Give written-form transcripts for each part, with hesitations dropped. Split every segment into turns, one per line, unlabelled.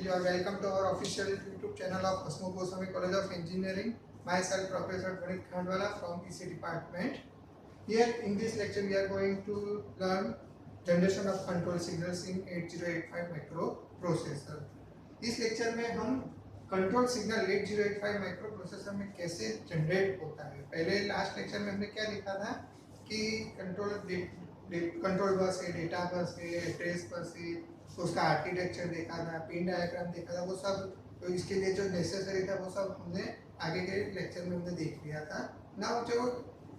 You are welcome to our official YouTube channel of Cosmo Goswami College of Engineering. Myself, Professor Dhanik Khandwala from EC department. Here in this lecture, we are going to learn generation of control signals in 8085 microprocessor. इस lecture में हम control signal 8085 microprocessor में कैसे generate होता है। पहले last lecture में हमने क्या देखा था कि कंट्रोल बस है, डेटा बस है, एड्रेस बस है, उसका आर्किटेक्चर देखा था, पिन डायग्राम देखा था, वो सब तो इसके लिए जो नेसेसरी था वो सब हमने आगे के लेक्चर में हमने देख लिया था ना। जो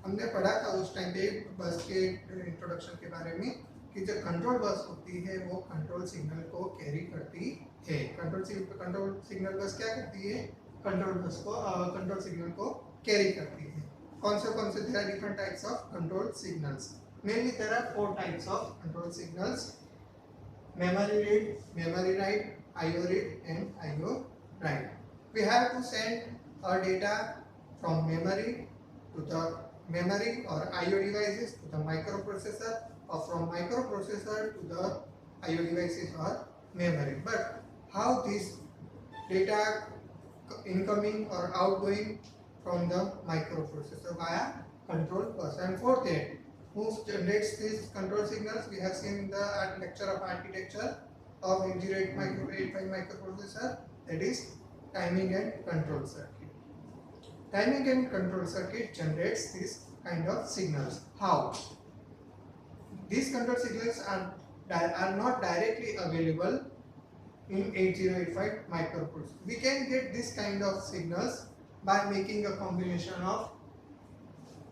हमने पढ़ा था उस टाइम पे बस के इंट्रोडक्शन के बारे में कि जो कंट्रोल बस होती है वो कंट्रोल सिग्नल को कैरी करती है। कंट्रोल सिग्नल बस क्या करती है? कंट्रोल सिग्नल को कैरी करती है। कौन से there are different types of control signals. Mainly there are 4 types of control signals: memory read, memory write, IO read and IO write. We have to send our data from memory to the memory or IO devices to the microprocessor, or from microprocessor to the IO devices or memory. But how this data incoming or outgoing from the microprocessor via control bus? And for that, who generates these control signals? We have seen in the lecture of architecture of 8085 microprocessor, that is timing and control circuit. Timing and control circuit generates this kind of signals. How? These control signals are not directly available in 8085 microprocessor. We can get this kind of signals by making a combination of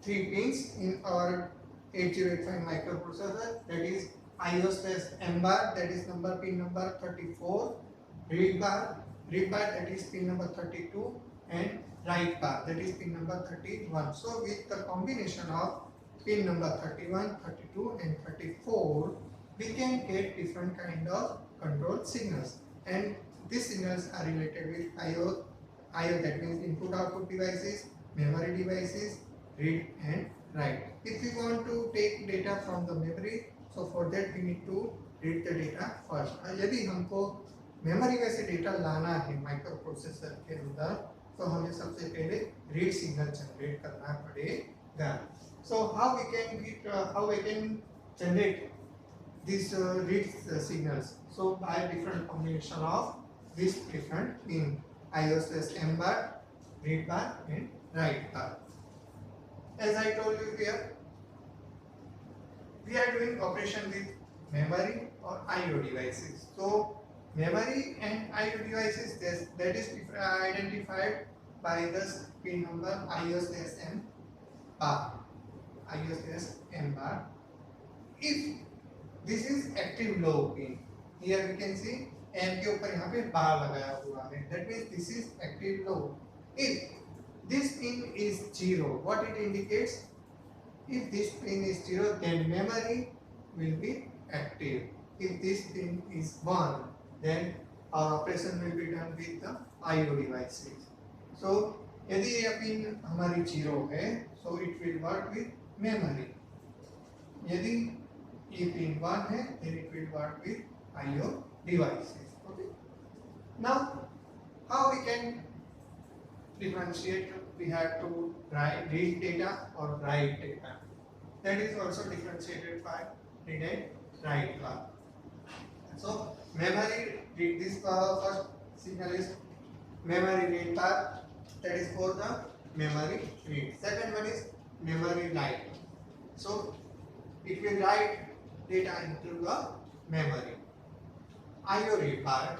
3 pins in our 8085 microprocessor, that is IO/M bar, that is pin number 34, read bar that is pin number 32, and write bar that is pin number 31. So with the combination of pin number 31, 32 and 34, we can get different kind of control signals, and these signals are related with IO, that means input output devices, memory devices, read and write. If we want to take data from the memory, so for that we need to read the data first. यदि हमको memory में से data लाना है microprocessor के अंदर, तो हमें सबसे पहले रीड सिग्नल जनरेट करना पड़ेगा. So how we can generate these read signals? So by different combination of these different pin, IO/M bar, read bar and write bar. As I told you here, we are doing operation with memory or IO devices. So memory and IO devices, that is identified by the pin number IO/M bar. If this is active low pin, here we can see M के ऊपर यहाँ पे बार लगाया हुआ है, that means this is active low. If this pin is 0, what it indicates? If this pin is 0, then memory will be active. If this pin is 1, then our operation will be done with the IO devices. So यदि ये pin हमारी 0 है, so it will work with memory. यदि ये pin 1 है, then it will work with IO devices. Okay. Now, how we can differentiate? We have to read data or write data. That is also differentiated by read and write bar. So memory read, this first signal is memory read bar, that is for the memory read. Second one is memory write. So it will write data into the memory. IO read bar,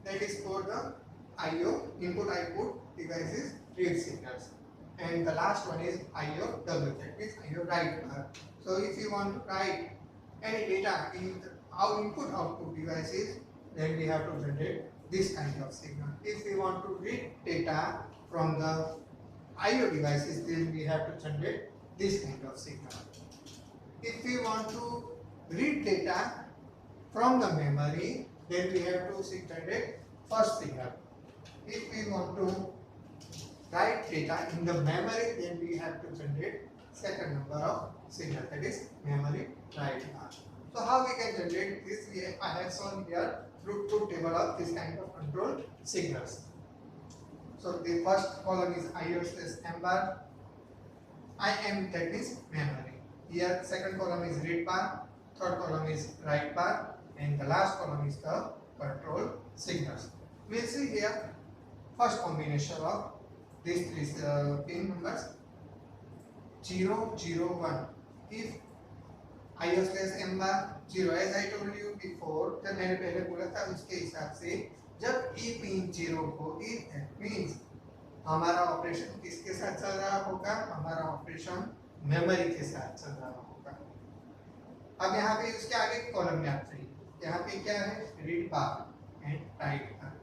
that is for the IO, input output devices read signals. And the last one is IOW, that means IO write bar. So if you want to write any data in our input output devices, then we have to generate this kind of signal. If we want to read data from the IO devices, then we have to generate this kind of signal. If we want to read data from the memory, then we have to generate first signal. If we want to write data in the memory, then we have to generate second number of signal, that is memory write bar. So how we can generate this? I have shown here truth table of this kind of control signals. So the first column is IO slash M bar. IM, that means memory. Here second column is read bar, third column is write bar, and the last column is the control signals. We'll see here first combination of these three pin numbers 0, 0, 1. If IO slash M bar 0, as I told you before, जब मैंने पहले बोला था उसके हिसाब से जब E pin 0 हो, if that means हमारा ऑपरेशन किसके साथ चल रहा होगा, हमारा ऑपरेशन मेमोरी के साथ चल रहा होगा. अब यहाँ पे उसके आगे कॉलम में आप चाहिए, यहाँ पे क्या है, read bar and right bar.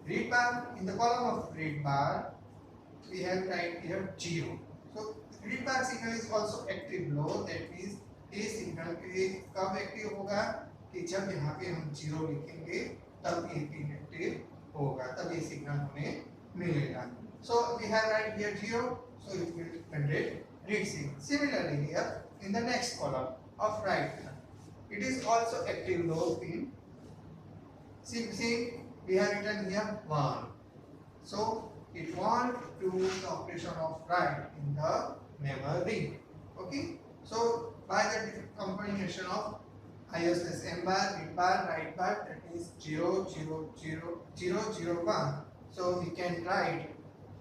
Read bar, in the column of read bar we have right here 0. So read bar signal is also active low, that means ये सिग्नल के कब एक्टिव होगा कि जब यहाँ पे हम 0 लिखेंगे तब ये पिन एक्टिव होगा, तब ये सिग्नल हमें मिलेगा. So we have right here 0, so it will generate read signal. Similarly here in the next column of write, it is also active low pin. See, we have written here 1. So it want to do the operation of write in the memory. Okay. So by the combination of IO slash M bar, read bar, write bar, that means 0, 0, 0, 0, 0, 1. So we can write.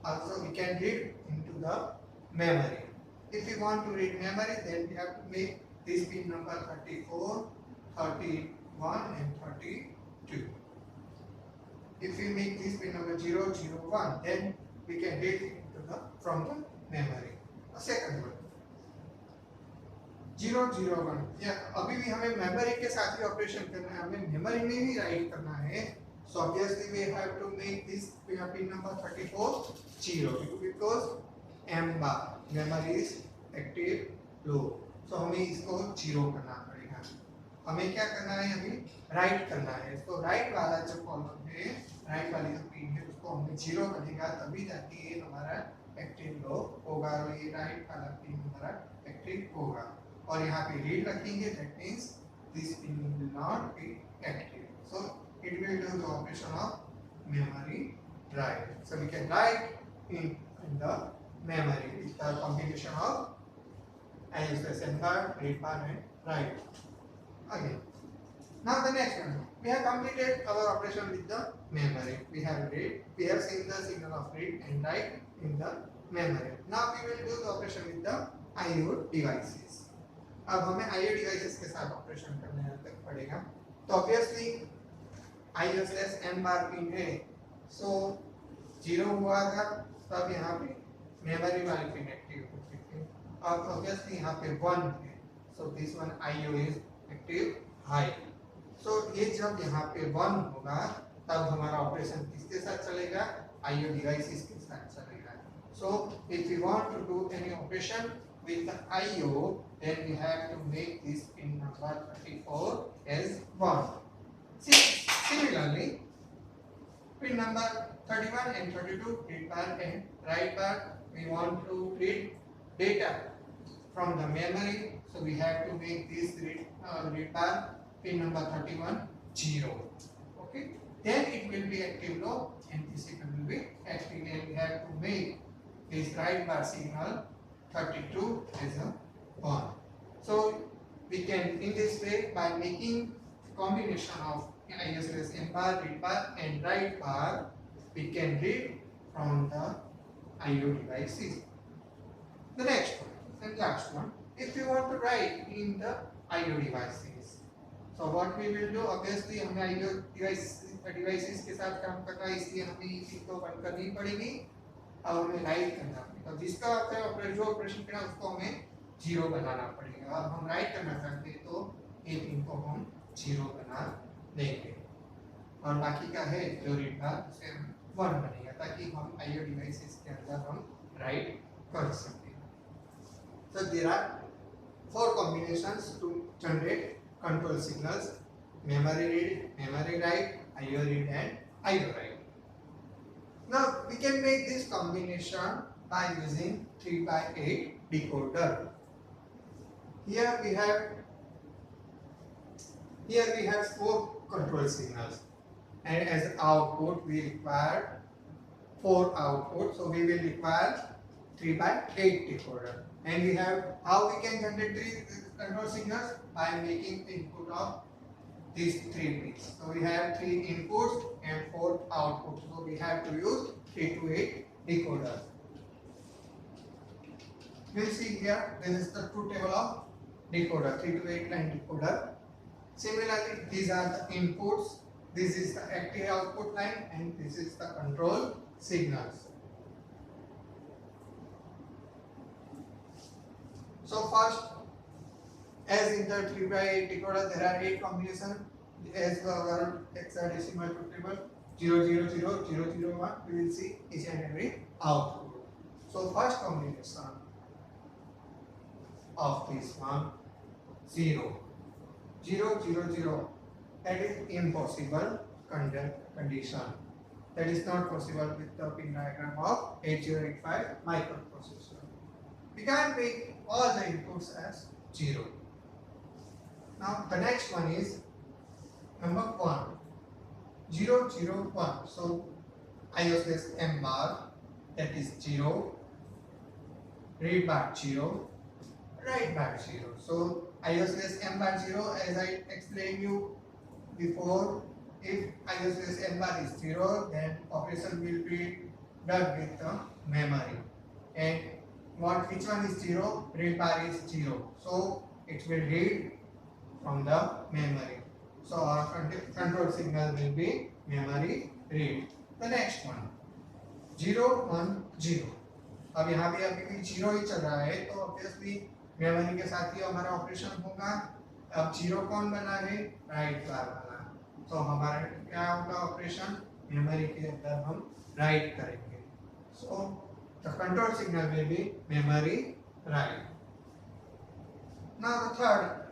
Also we can read into the memory. If we want to read memory, then we have to make this pin number 34, 31 and 32. If we make this pin number 0, 0, 1, then we can read into the from the memory. A second one 0, 0, 1. या अभी भी हमें memory के साथ ही operation करना है, हमें memory में ही राइट करना है. So obviously we have to make this pin number 34 0 because M bar memory is active low. So हमें इसको 0 करना पड़ेगा. हमें क्या करना है, अभी राइट करना है. तो राइट वाला जो कॉलम है, राइट वाली जो पिन है उसको हमें 0 करेगा, तभी जाके ये हमारा एक्टिव लो होगा और ये राइट वाला पिन हमारा एक्टिव होगा. और यहाँ पे रीड रखेंगे, that means this pin will not be active. So it will do the operation of memory write. So we can write in the memory with the combination of IO slash M bar, read bar and write. Again. Now the next one, we have completed our operation with the memory. We have read, we have seen the signal of read and write in the memory. Now we will do the operation with the IO devices. अब हमें IO devices के साथ operation करना पड़ेगा. तो obviously IO slash M bar pin है, so 0 हुआ था, तब यहाँ पे मेमोरी वाली पिन एक्टिव होती थी. अब obviously यहाँ पे 1 है, so this one IO is active high. So ये जब यहाँ पे 1 होगा तब हमारा ऑपरेशन किसके साथ चलेगा, IO devices के साथ चलेगा. So if we want to do any operation with the IO, then we have to make this pin number 34 as 1. Similarly, pin number 31 and 32, read bar and write bar, we want to read data from the memory, so we have to make this read bar pin number 31 0. Okay, then it will be active low and this signal will be active, and we have to make this write bar signal 32 as a 1. So we can, in this way, by making combination of IO slash M bar, read bar and write bar, we can read from the IO devices. The next one and last one, if you want to write in the IO devices, so what we will do, obviously हमें IO devices के साथ काम करना है, इसलिए हमें इसी को बंद करनी पड़ेगी. अब हमें राइट करना पड़ेगा, जिसका जो ऑपरेशन करना है उसको हमें 0 बनाना पड़ेगा. अब हम राइट करना चाहते हैं तो ये पिन को हम 0 बना देंगे और बाकी का है जो रीड बार उसे 1 बनेगा, ताकि हम IO डिवाइसेस के अंदर हम राइट कर सकें. So there are 4 combinations to generate control signals: memory read, memory write, IO read and IO write. Now we can make this combination by using 3x8 decoder. Here we have 4 control signals. and as output we require 4 outputs, so we will require 3 by 8 decoder. And we have how we can generate 3 control signals by making input of these 3 pins. So we have 3 inputs and 4 outputs. So we have to use 3 to 8 decoder. We'll see here, this is the truth table of decoder, 3 to 8 line decoder. Similarly, these are the inputs, this is the active output line, and this is the control signals. So first, as in the 3 by 8 decoder, there are 8 combinations as our hexadecimal truth table 000 001. We will see each and every output. So first combination of this one 0 0 0 0, that is impossible condition. That is not possible with the pin diagram of 8085 microprocessor. We can make all the inputs as 0. Now the next one is number 1 0 0 1. So I use this M bar, that is 0, read bar 0, write bar 0. So I use this M bar 0 as I explained you before. If I use this M bar is 0, then operation will be done with the memory. And which one is 0? Read bar is 0. So it will read from the memory. So our control signal will be memory read. The next one 0 1 0. अब यहाँ पे अभी भी 0 ही चल रहा है, तो obviously memory के साथ ही हमारा ऑपरेशन होगा. अब 0 कौन बना है? राइट बार बना. तो हमारा क्या होगा ऑपरेशन? मेमोरी के अंदर हम राइट करेंगे. So the control signal will be memory write. Now the third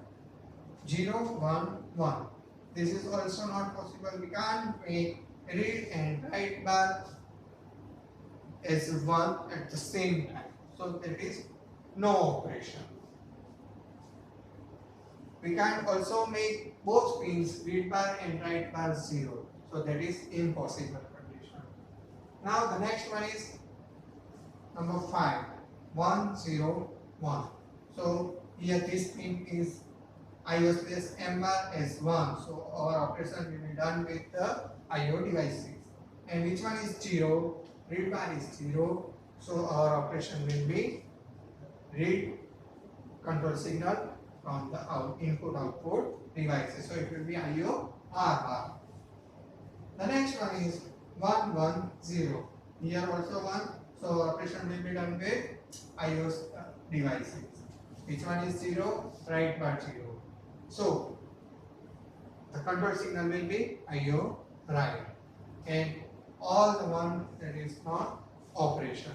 0 1 1. This is also not possible. We can't make read and write bar as one at the same time. So that is no operation. We can also make both pins read bar and write bar 0. So that is impossible condition. Now the next one is number 5 1 0 1. So here this pin is I use this M bar as 1. So our operation will be done with the IO devices. And which one is 0? Read bar is 0. So our operation will be read control signal from the input output devices. So it will be IO R bar. The next one is 1 1 0. Here also 1. So operation will be done with IO devices. Which one is 0? Write bar 0. So the control signal will be IO right, and all the one that is not operation.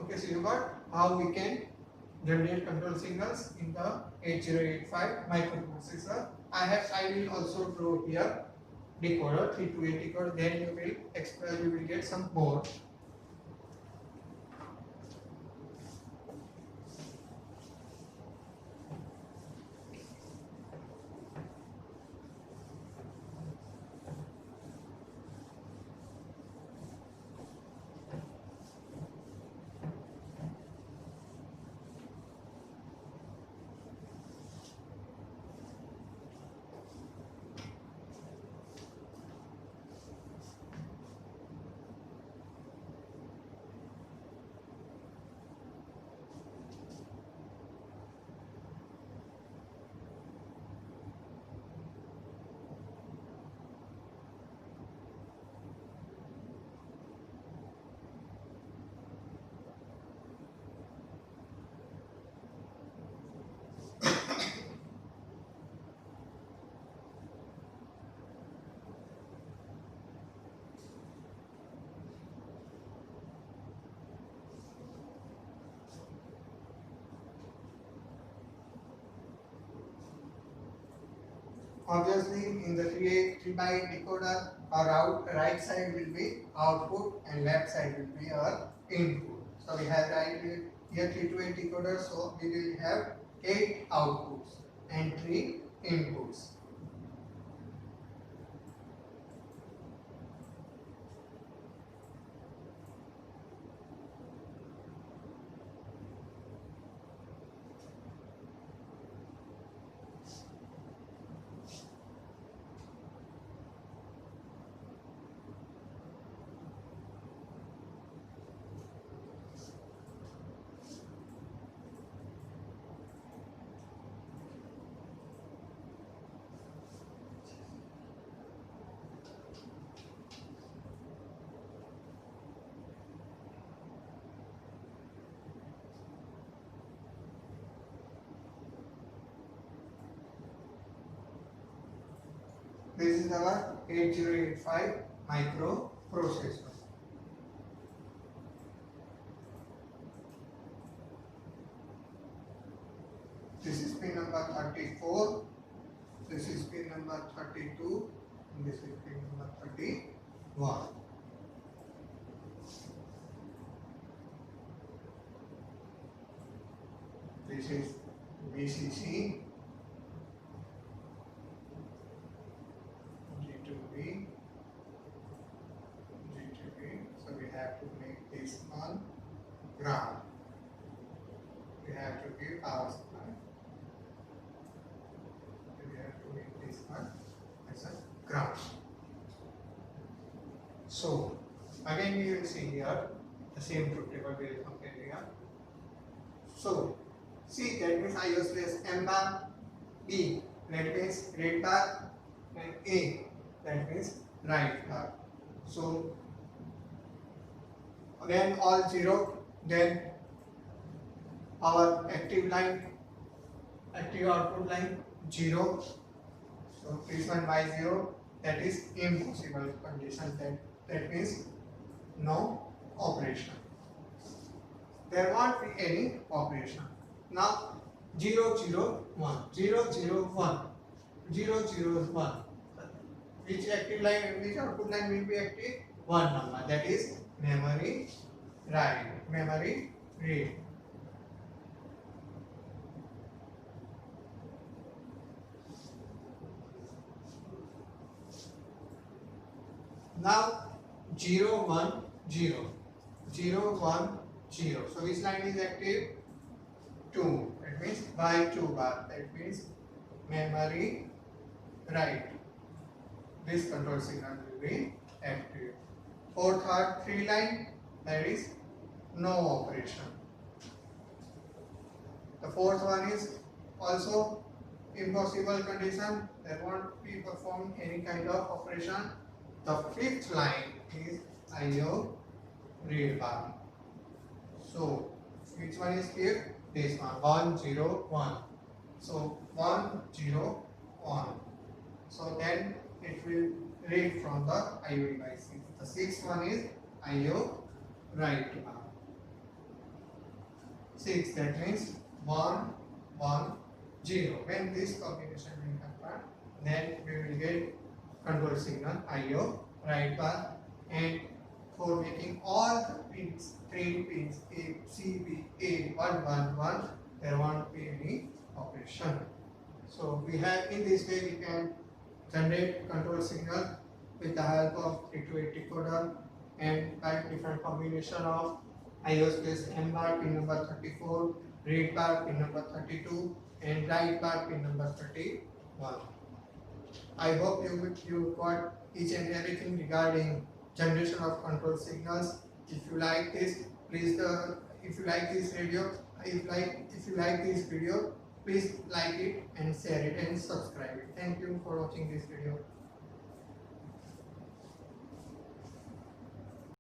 Okay, so you got how we can generate control signals in the 8085 microprocessor. I will also draw here decoder 3 to 8 decoder. Then you will get some more. Obviously, in the 3 by 8 decoder, our right side will be output and left side will be our input. So we have here 3 to 8 decoder, so we will have 8 outputs and 3 inputs. this is our 8085 microprocessor. This is pin number 34, this is pin number 32, and this is pin number 31. This is VCC, G2B, so we have to make this on ground. We have to give power supply. We have to make this one as a ground. So again we will see here the same truth table we will compare here. So C, that means IOs place M bar, B, that means read bar, and A, that means write bar. So when all 0, then our active output line 0. So this one by 0, that is impossible condition, that means no operation. There won't be any operation. Now 0 0 1 0 0 1 0 0 1, which active line, which output line will be active? One number, that is memory write, memory read. Now 0 1 0 0 1 0, so which line is active? 2, that means by 2 bar, that means memory write. This control signal will be active. Fourth or 3 line, that is no operation. The fourth one is also impossible condition, there won't be performed any kind of operation. The fifth line is IO read bar. So which one is here? This one, 1 0 1. So 1 0 1. So then it will read from the IO device. The sixth one is IO write bar. 6, that means 1 1 0. When this combination will happen, then we will get control signal IO write bar, and for making all the pins, 3 pins A, C, B, A, 1 1 1, there won't be any operation. So we have, in this way we can generate control signal with the help of 3 to 8 decoder and by different combination of IOs place M bar pin number 34, read bar pin number 32, and write bar pin number 31. I hope you got each and everything regarding generation of control signals. If you like this, please if you like this video, please like it and share it and subscribe it. Thank you for watching this video.